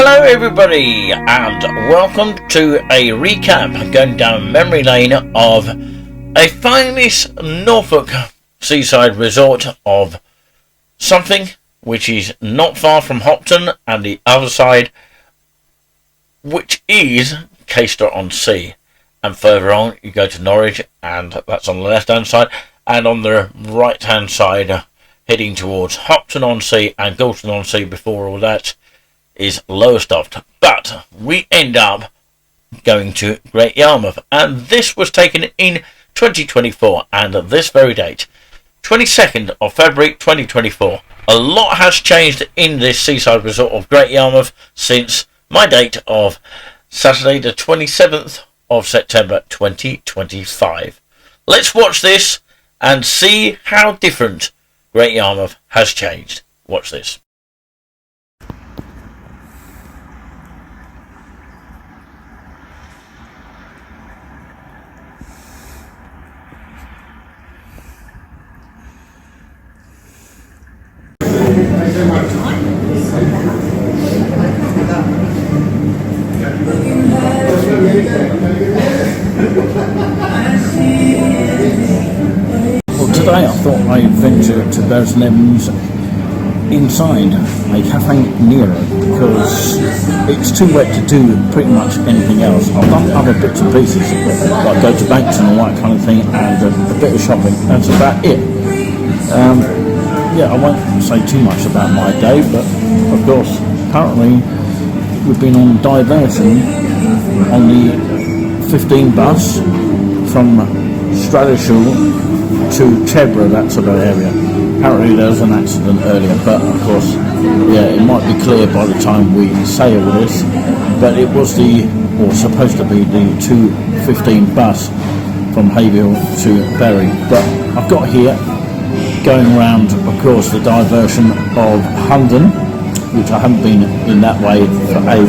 Hello everybody and welcome to a recap going down memory lane of a finest Norfolk seaside resort of something which is not far from Hopton and the other side which is Caister-on-Sea, and further on you go to Norwich and that's on the left hand side, and on the right hand side heading towards Hopton-on-Sea and Galton-on-Sea before all that is Lowestoft. But we end up going to Great Yarmouth, and this was taken in 2024, and this very date, 22nd of February 2024. A lot has changed in this seaside resort of Great Yarmouth since my date of Saturday the 27th of September 2025. Let's watch this and see how different Great Yarmouth has changed. Watch this. Well, today I thought I'd venture to Bears and Evans inside a Cafe Nero because it's too wet to do pretty much anything else. I've done other bits and pieces, like go to banks and all that kind of thing, and a bit of shopping. That's about it. Yeah, I won't say too much about my day, but of course, currently we've been on diversion on the 15 bus from Stradishall to Chebra, that sort of area. Apparently there was an accident earlier, but of course, yeah, it might be clear by the time we say all this, but it was supposed to be the 2:15 bus from Hayville to Bury. But I've got here, going around, of course, the diversion of Hunden, which I haven't been in that way for a,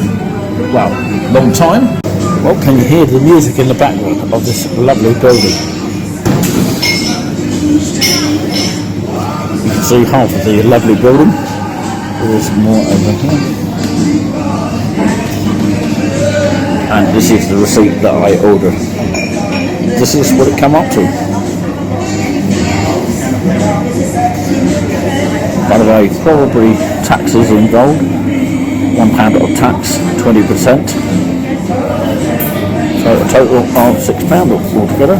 long time. Well, can you hear the music in the background of this lovely building? You can see half of the lovely building. There's more over here. And this is the receipt that I ordered. This is what it came up to. By the way, probably taxes involved. £1 of tax, 20%. So a total of £6 altogether.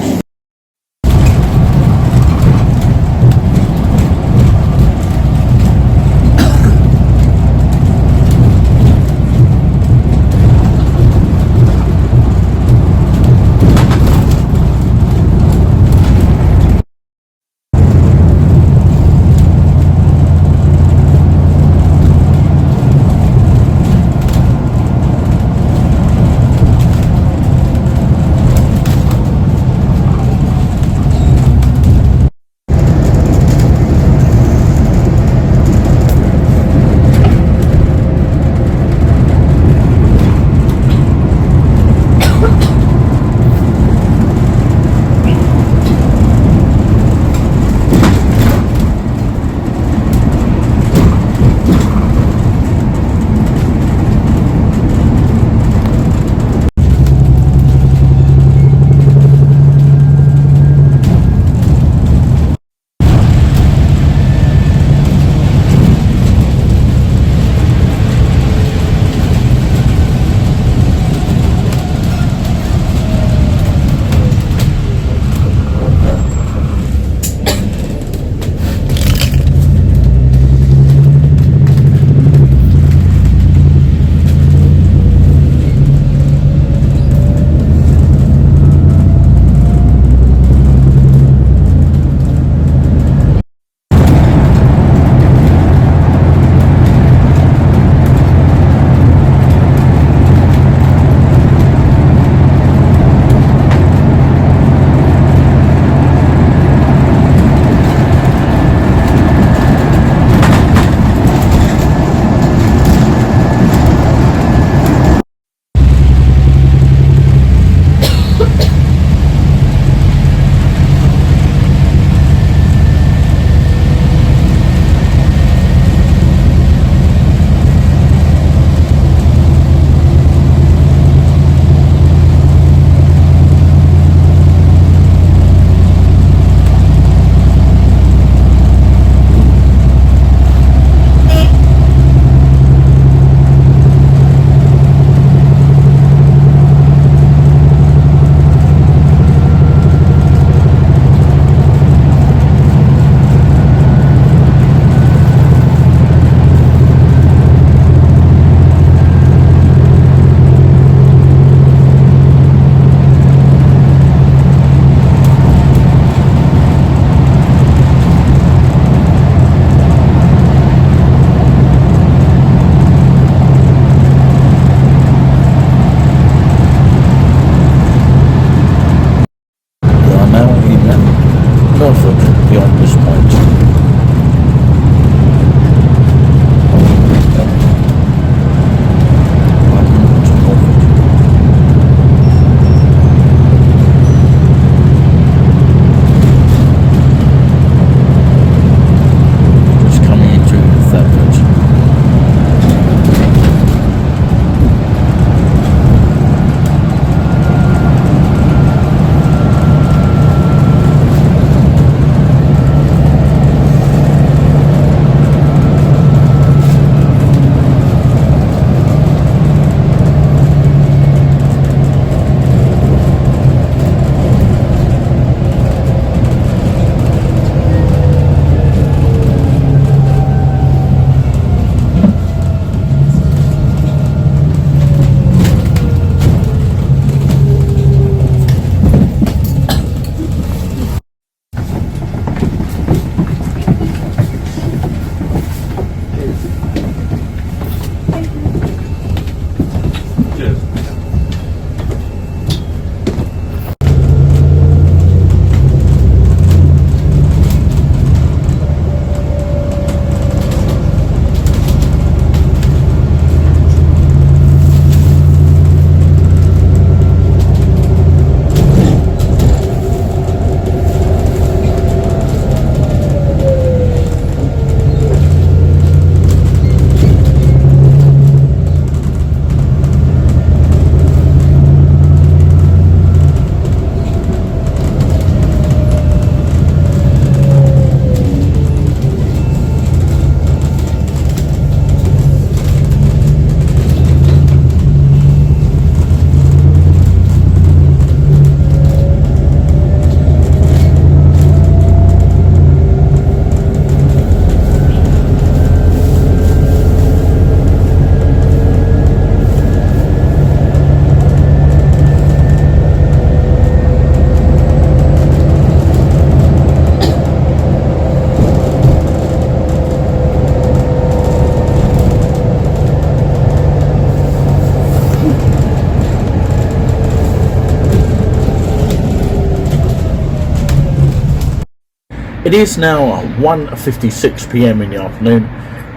It is now 1:56 p.m. in the afternoon,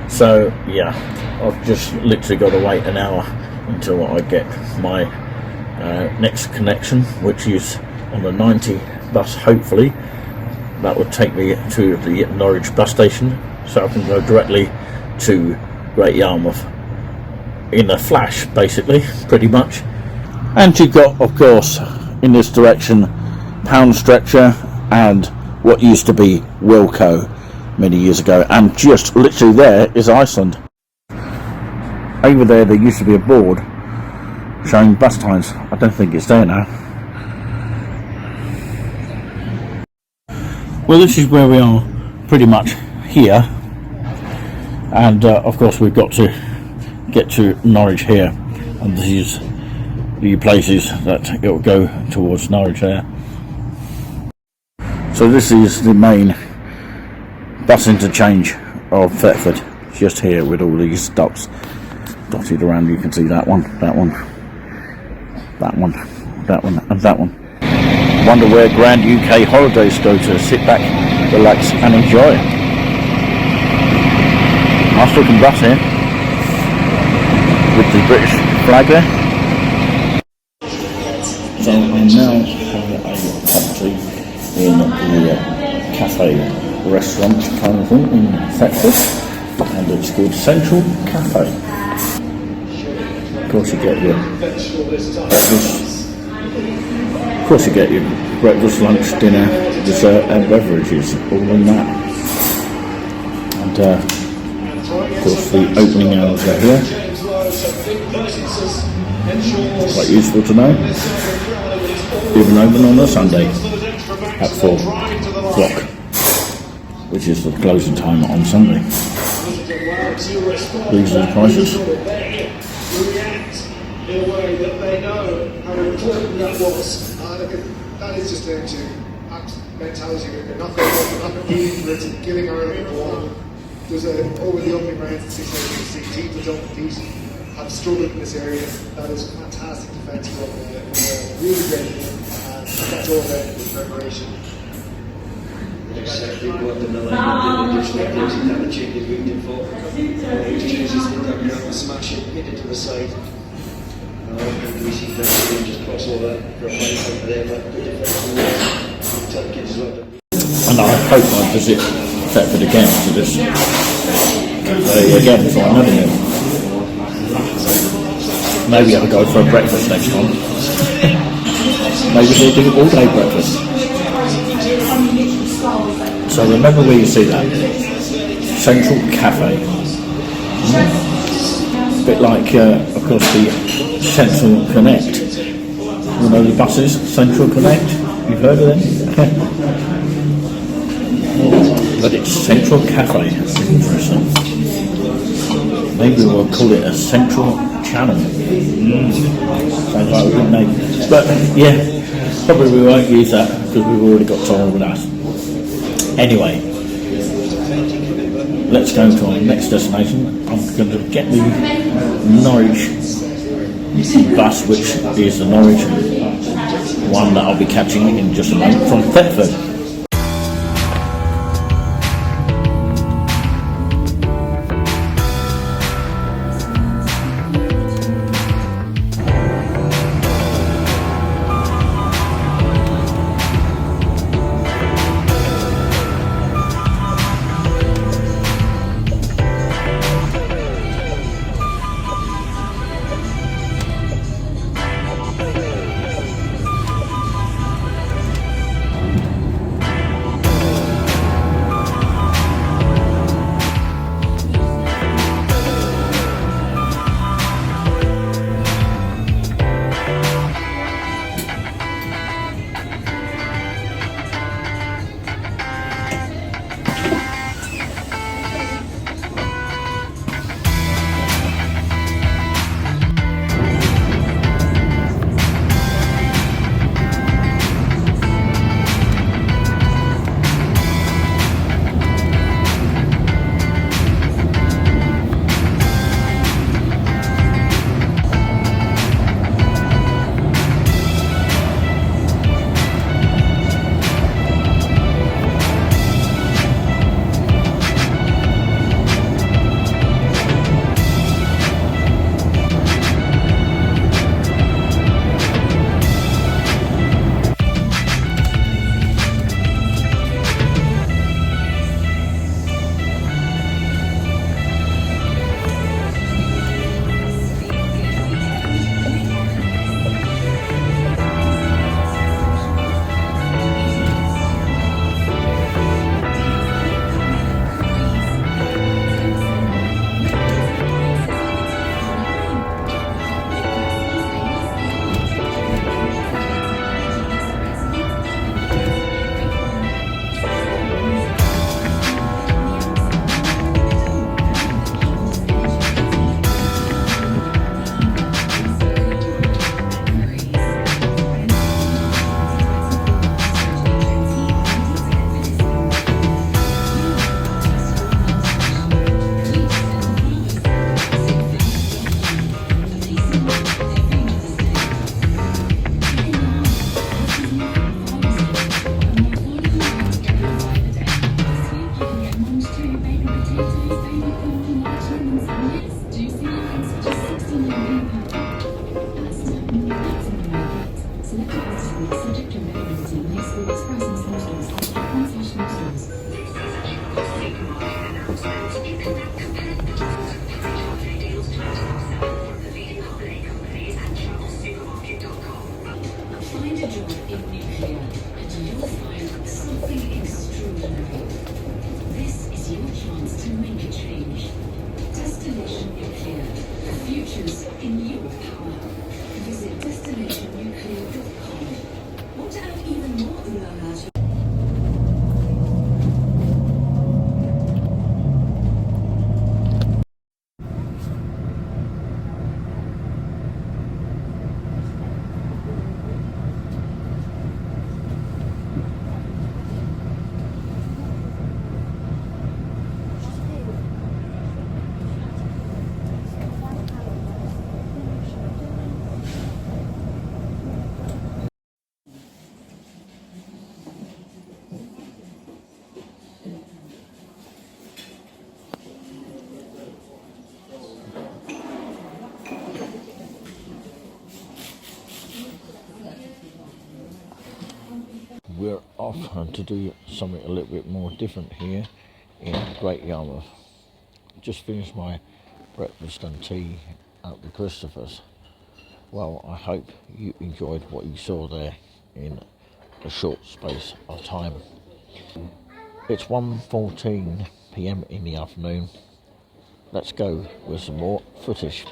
so yeah, I've just literally got to wait an hour until I get my next connection, which is on the 90 bus. Hopefully that would take me to the Norwich bus station, so I can go directly to Great Yarmouth in a flash, basically, pretty much. And you've got, of course, in this direction, Pound Stretcher and what used to be Wilco many years ago, and just literally there is Iceland. Over there used to be a board showing bus times. I don't think it's there now. Well, this is where we are, pretty much here, and of course we've got to get to Norwich here, and this is the places that it will go towards Norwich there. So this is the main bus interchange of Thetford, just here with all these stops dotted around. You can see that one, that one, that one, that one, and that one. Wonder where Grand UK holidays go to sit back, relax and enjoy. Nice looking bus here with the British flag there. So I'm now having a cup of tea in the cafe restaurant kind of thing in Thetford, and it's called Central Cafe. Of course you get your breakfast, lunch, dinner, dessert and beverages, all in that. And of course the opening hours are here. Quite useful to know. Even open on a Sunday at 4 o'clock, which is the closing time on Sunday. These are the prices. In a way that they know how important that was. That is just down to mentality. Nothing really for it, giving our own one. There's over the opening rounds in 6 teams that don't compete have struggled in this area. That is fantastic defence from really great, and that's all about the preparation. Exactly what the line did, the change is winged in for. Changes in that ground, smash it, hit it to the side. And we see that just cross over for a fight over there, but the defence will tell the kids as well. And I hope I visit Thetford again to this cafe again before another meal. Maybe I'll go for a breakfast next time. Maybe they do all day breakfast. So remember where you see that. Central Cafe. A bit like, of course, the Central Connect. You know the buses, Central Connect? You've heard of them? But it's Central Cafe. That's interesting. Maybe we'll call it a Central Channel. Sounds like a good name. But yeah, probably we won't use that because we've already got someone with us. Anyway, let's go to our next destination. I'm going to get the Norwich bus, which is the Norwich one that I'll be catching in just a moment from Thetford. solutions in your power. Visit destinationnuclear.com. Want to add even more ooh-la-la to We're off to do something a little bit more different here in Great Yarmouth. Just finished my breakfast and tea at the Christopher's. Well, I hope you enjoyed what you saw there in a short space of time. It's 1:14 p.m. in the afternoon. Let's go with some more footage.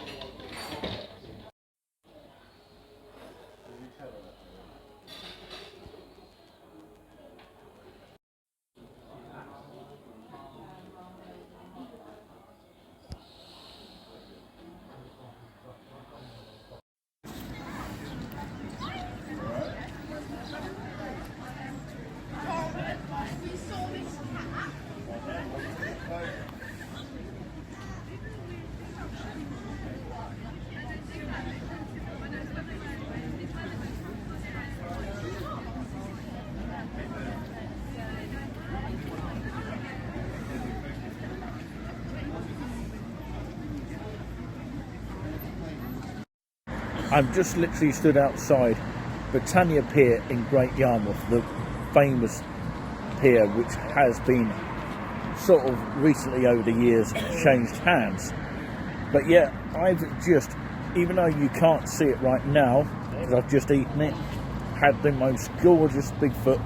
I've just literally stood outside Britannia Pier in Great Yarmouth, the famous pier which has been sort of recently over the years changed hands. But yeah, I've just, even though you can't see it right now, because I've just eaten it, had the most gorgeous Bigfoot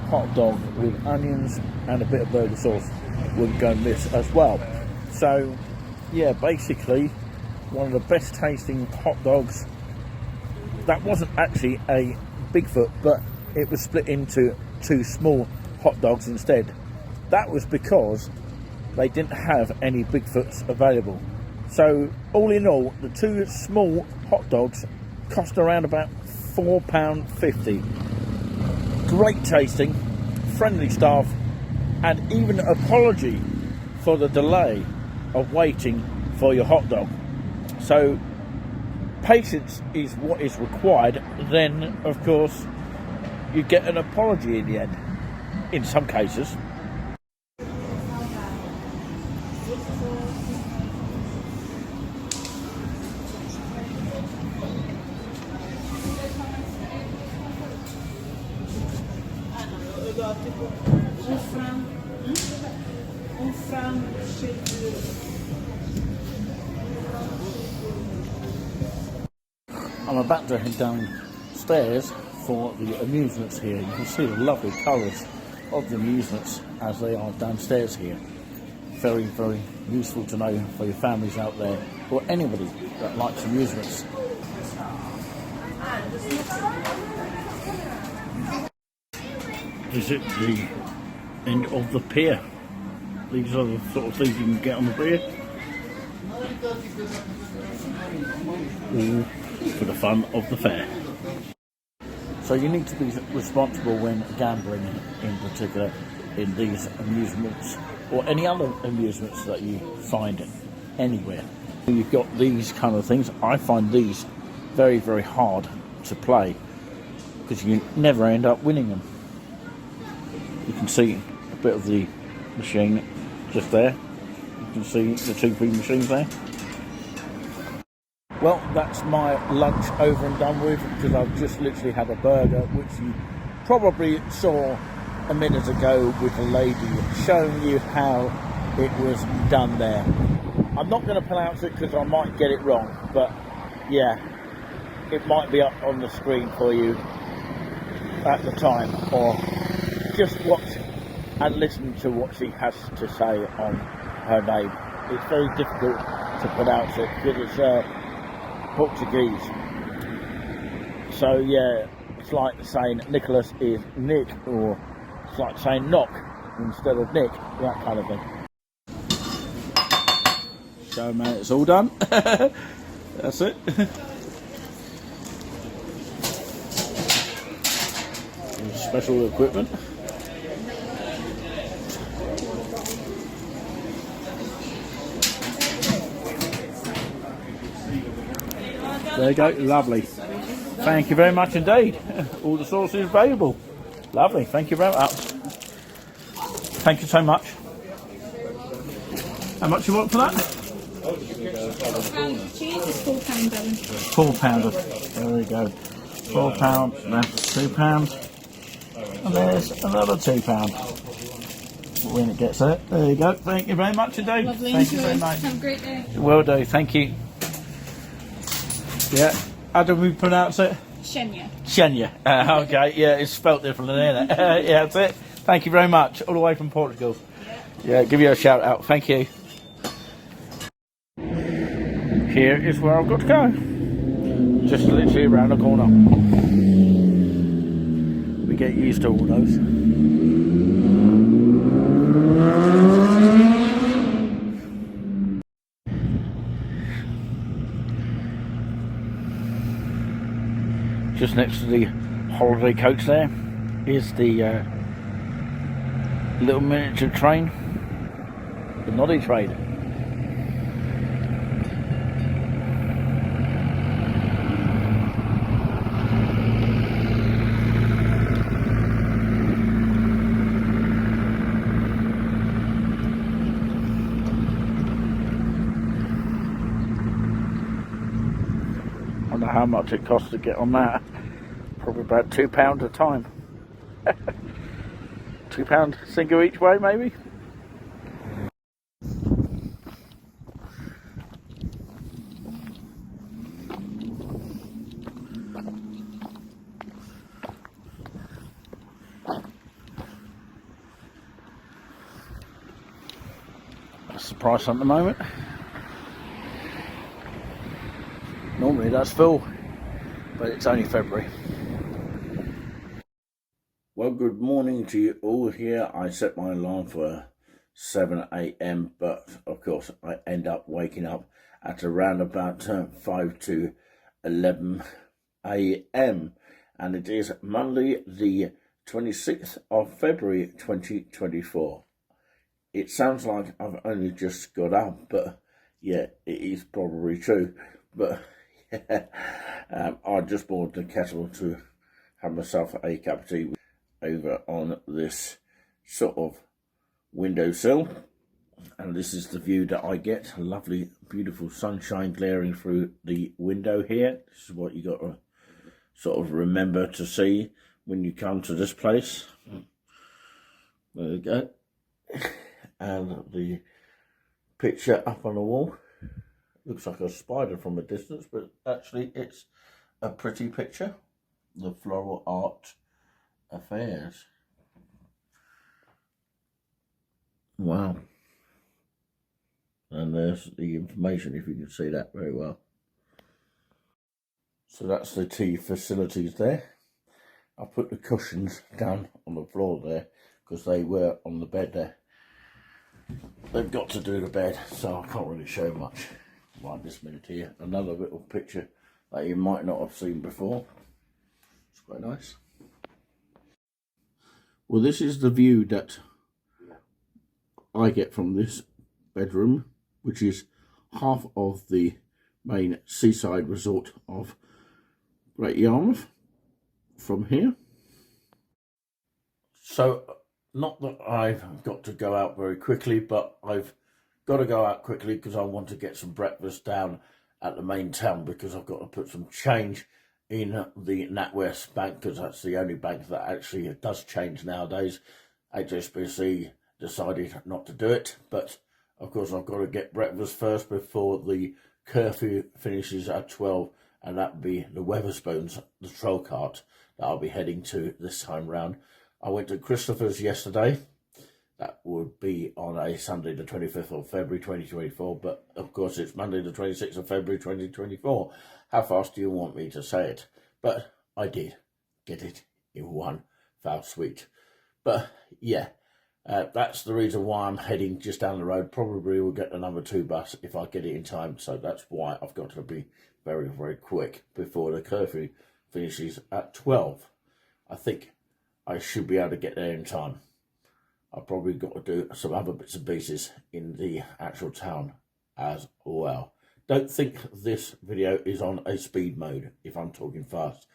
hot dog with onions and a bit of burger sauce. Wouldn't go miss as well. So yeah, basically one of the best tasting hot dogs. That wasn't actually a Bigfoot, but it was split into two small hot dogs instead. That was because they didn't have any Bigfoots available. So all in all, the two small hot dogs cost around about £4.50. Great tasting, friendly staff, and even an apology for the delay of waiting for your hot dog. So patience is what is required. Then of course you get an apology in the end, in some cases. I'm about to head downstairs for the amusements here. You can see the lovely colours of the amusements as they are downstairs here. Very, very useful to know for your families out there, or anybody that likes amusements. Is it the end of the pier? These are the sort of things you can get on the pier. All for the fun of the fair. So you need to be responsible when gambling, in particular in these amusements or any other amusements that you find anywhere. You've got these kind of things. I find these very, very hard to play because you never end up winning them. You can see a bit of the machine just there. You can see the two big machines there. Well, that's my lunch over and done with, because I've just literally had a burger, which you probably saw a minute ago with the lady showing you how it was done there. I'm not going to pronounce it because I might get it wrong, but yeah, it might be up on the screen for you at the time, or just watch and listen to what she has to say on her name. It's very difficult to pronounce it because it's Portuguese. So yeah, it's like saying Nicholas is Nick, or it's like saying knock instead of Nick, that kind of thing. So man, it's all done. That's it. Special equipment. There you go, lovely. Thank you very much indeed. All the sauces available. Lovely, thank you very much. Thank you so much. How much you want for that? Cheese is £4 balance. £4. There we go. £4, that's £2. And there's another £2. When it gets there. There you go. Thank you very much indeed. Lovely. Thank you very much. Have a great day. Will do, thank you. Yeah. How do we pronounce it? Shenya. Shenya. Okay, yeah, it's spelt differently, isn't it? Yeah, that's it. Thank you very much. All the way from Portugal. Yeah, give you a shout out. Thank you. Here is where I've got to go. Just literally around the corner. We get used to all those. Just next to the holiday coach there is the little miniature train, the noddy train. I wonder how much it costs to get on that. Probably about £2 a time. £2 single each way, maybe. That's the price at the moment. Normally that's full, but it's only February. Well, good morning to you all here. I set my alarm for 7 a.m, but of course I end up waking up at around about 5 to 11 a.m. and it is Monday the 26th of February 2024. It sounds like I've only just got up, but yeah, it is probably true. But I just bought the kettle to have myself a cup of tea over on this sort of windowsill, and this is the view that I get. Lovely, beautiful sunshine glaring through the window here. This is what you got to sort of remember to see when you come to this place. There you go. And the picture up on the wall looks like a spider from a distance, but actually it's a pretty picture. The floral art affairs. Wow. And there's the information, if you can see that very well. So that's the tea facilities there. I put the cushions down on the floor there because they were on the bed there. They've got to do the bed, so I can't really show much right this minute here. Another little picture that you might not have seen before. It's quite nice. Well, this is the view that I get from this bedroom, which is half of the main seaside resort of Great Yarmouth from here. So, not that I've got to go out very quickly, but I've got to go out quickly because I want to get some breakfast down at the main town, because I've got to put some change in the NatWest bank, because that's the only bank that actually does change nowadays. HSBC decided not to do it, but of course I've got to get breakfast first before the curfew finishes at 12, and that would be the Weatherspoons, the troll cart that I'll be heading to this time round. I went to Christopher's yesterday, that would be on a Sunday the 25th of February 2024, but of course it's Monday the 26th of February 2024. How fast do you want me to say it? But I did get it in one foul sweep. But yeah, that's the reason why I'm heading just down the road. Probably will get the number 2 bus if I get it in time, so that's why I've got to be very, very quick before the curfew finishes at 12. I think I should be able to get there in time. I've probably got to do some other bits and pieces in the actual town as well. Don't think this video is on a speed mode if I'm talking fast.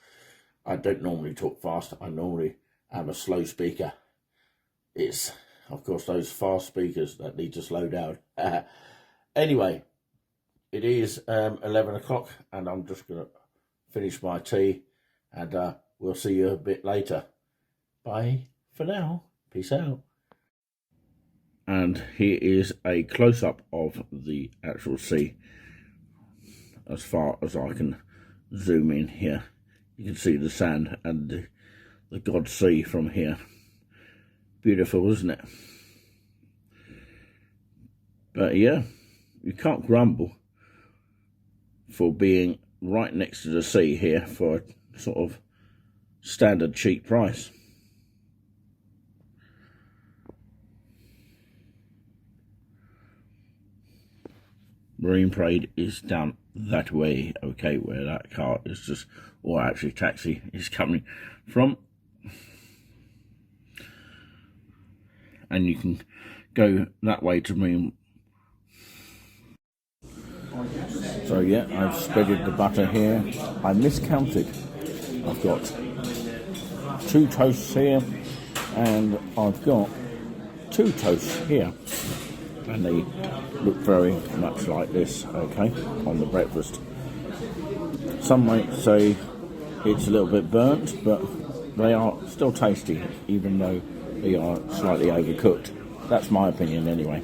I don't normally talk fast. I normally am a slow speaker. It's, of course, those fast speakers that need to slow down. Anyway, it is 11 o'clock and I'm just going to finish my tea and we'll see you a bit later. Bye for now. Peace out. And here is a close-up of the actual sea as far as I can zoom in here. You can see the sand and the God's Sea from here. Beautiful, isn't it? But yeah, you can't grumble for being right next to the sea here for a sort of standard cheap price. Marine Parade is down that way, okay, where that car is just, or actually taxi is coming from. And you can go that way to Marine. So yeah, I've spreaded the butter here. I miscounted. I've got 2 toasts here and I've got 2 toasts here. And they look very much like this, okay, on the breakfast. Some might say it's a little bit burnt, but they are still tasty, even though they are slightly overcooked. That's my opinion anyway.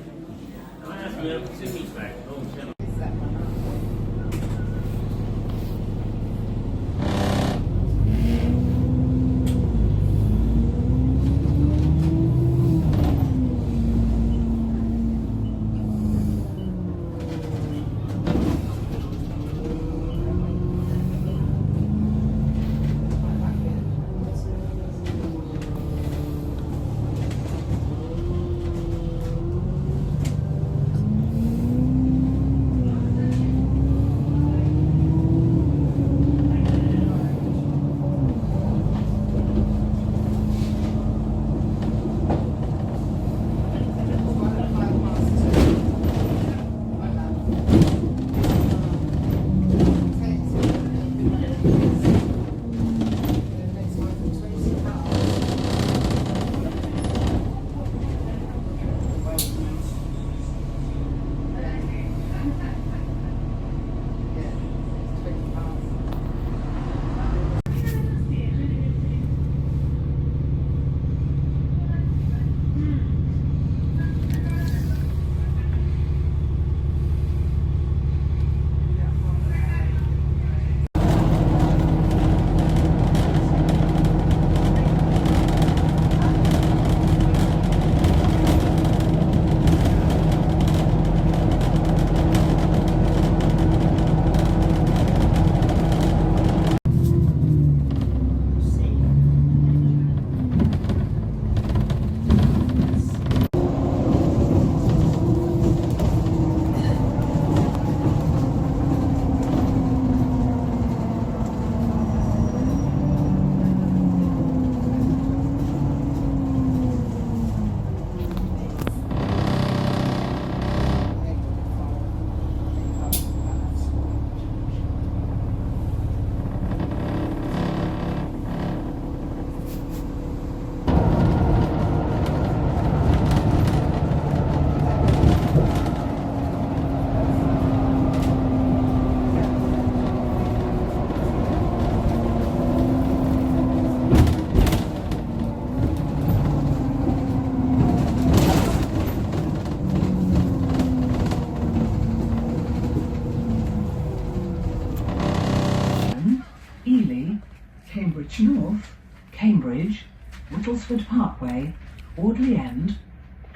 North, Cambridge, Whittlesford Parkway, Audley End,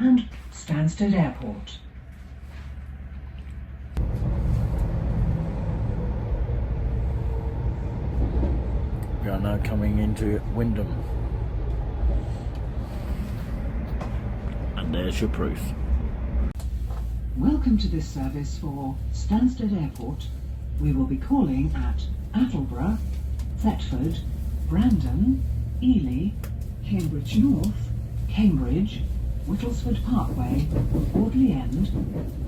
and Stansted Airport. We are now coming into Wyndham. And there's your proof. Welcome to this service for Stansted Airport. We will be calling at Attleborough, Thetford, Brandon, Ely, Cambridge North, Cambridge, Whittlesford Parkway, Audley End,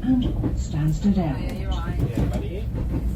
and Stansted Airport.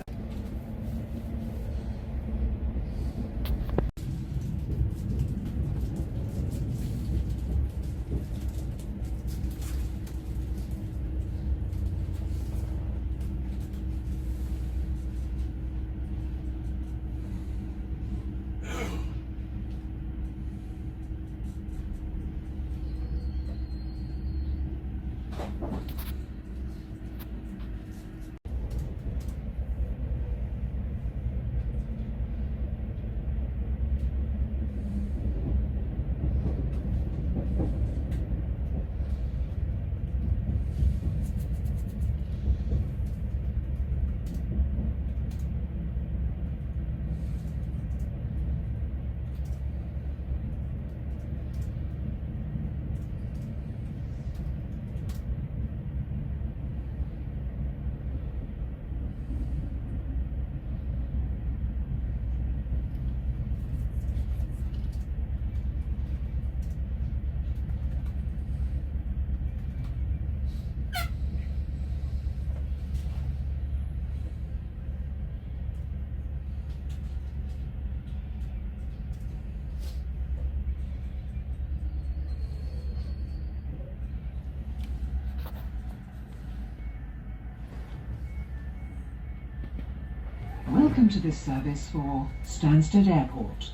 Welcome to this service for Stansted Airport.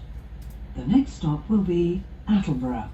The next stop will be Attleborough.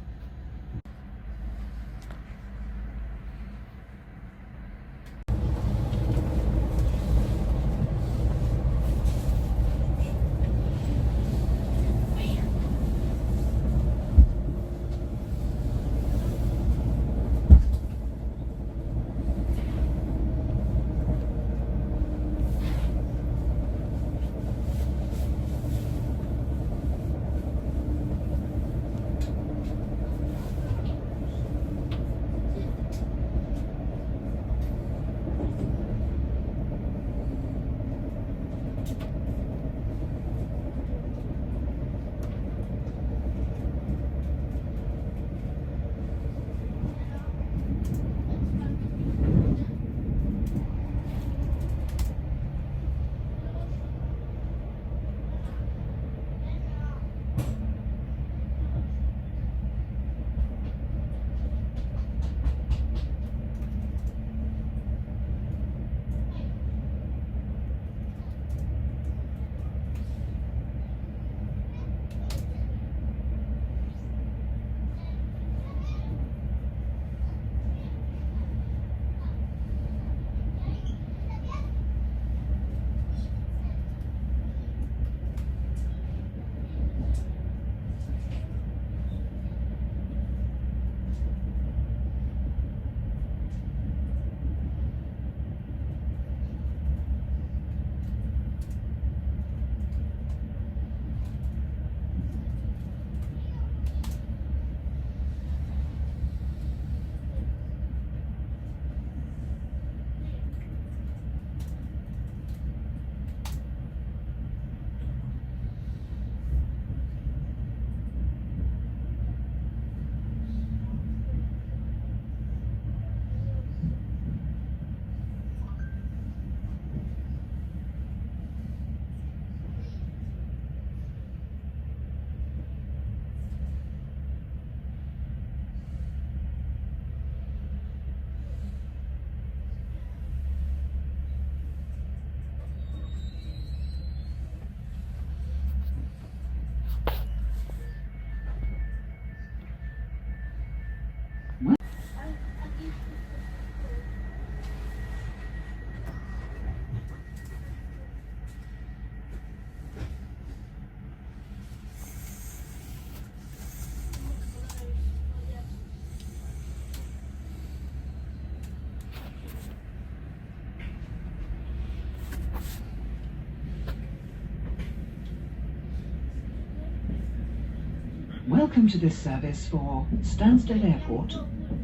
Welcome to this service for Stansted Airport.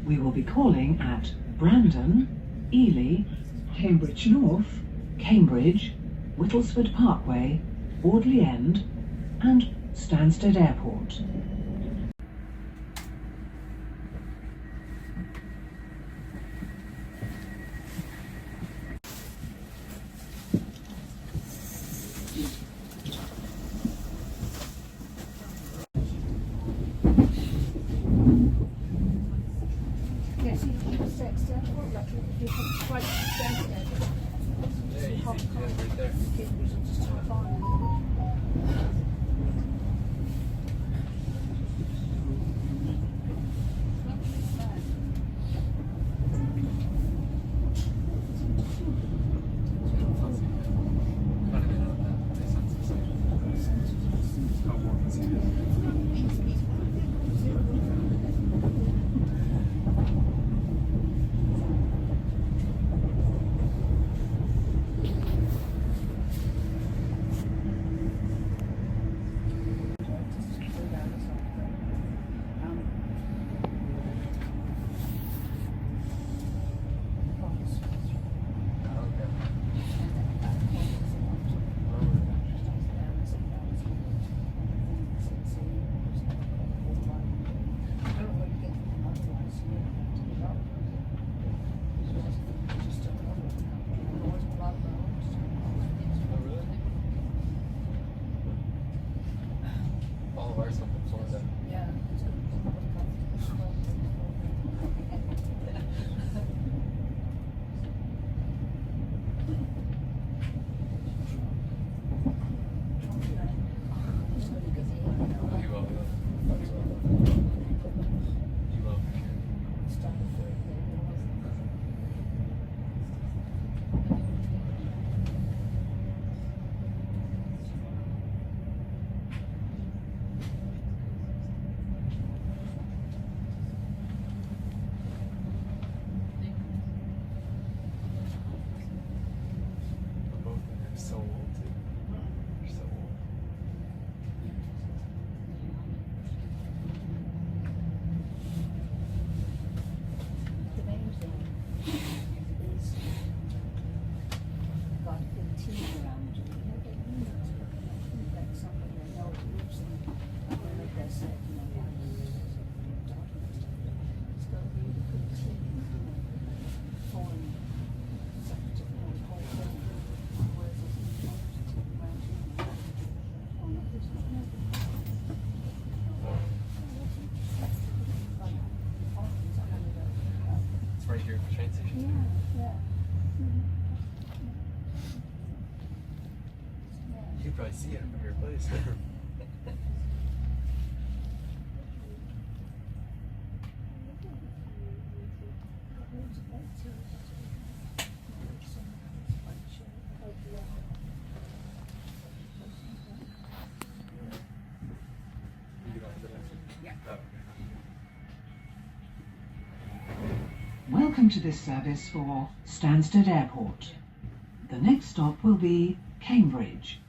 We will be calling at Brandon, Ely, Cambridge North, Cambridge, Whittlesford Parkway, Audley End, and Stansted Airport. Yes, you can set airport, like if you come right downstairs. Yeah, easy. Yeah, right there. Just fine. All of our stuff in Florida. Yeah. You will. You will. We're both you're so old too. You're so old. The main thing is got a good team around you. You know, they need to let somebody they know who lives in where they said, you know, it's got to be a good team for such a whole thing. Whereas if you don't around you, oh no, there's not. It's right here at the train station. Yeah. You can probably see it from your place. You get off the next one? Yeah. Oh, okay. Welcome to this service for Stansted Airport. The next stop will be Cambridge.